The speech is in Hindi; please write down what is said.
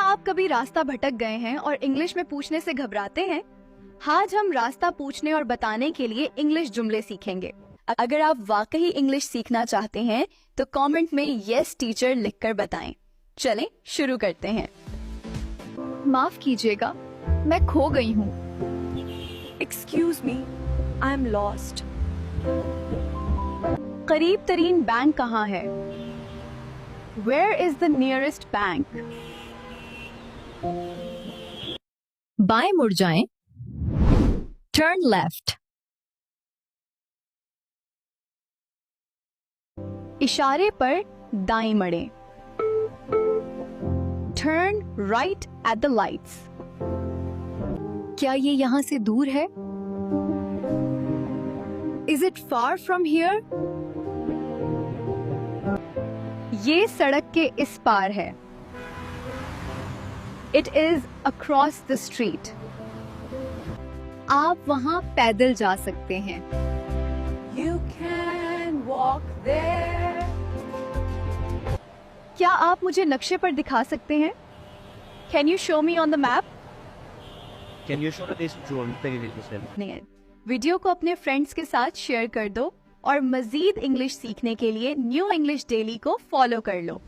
आप कभी रास्ता भटक गए हैं और इंग्लिश में पूछने से घबराते हैं? आज हम रास्ता पूछने और बताने के लिए इंग्लिश जुमले सीखेंगे। अगर आप वाकई इंग्लिश सीखना चाहते हैं तो कमेंट में यस टीचर लिखकर बताएं। चलें शुरू करते हैं। माफ कीजिएगा, मैं खो गई हूँ। Excuse me, I'm lost. करीब तरीन बैंक कहाँ है? Where is the nearest bank? बाएं मुड़ जाएं। Turn left. इशारे पर दाएं मड़ें। Turn right at the lights. क्या ये यहाँ से दूर है? Is it far from here? ये सड़क के इस पार है। It is across the street. आप वहाँ पैदल जा सकते हैं। You can walk there. क्या आप मुझे नक्शे पर दिखा सकते हैं? Can you show me on the map? Can you show this drone television? नहीं, वीडियो को अपने फ्रेंड्स के साथ शेयर कर दो और मजीद इंग्लिश सीखने के लिए न्यू इंग्लिश डेली को फॉलो कर लो।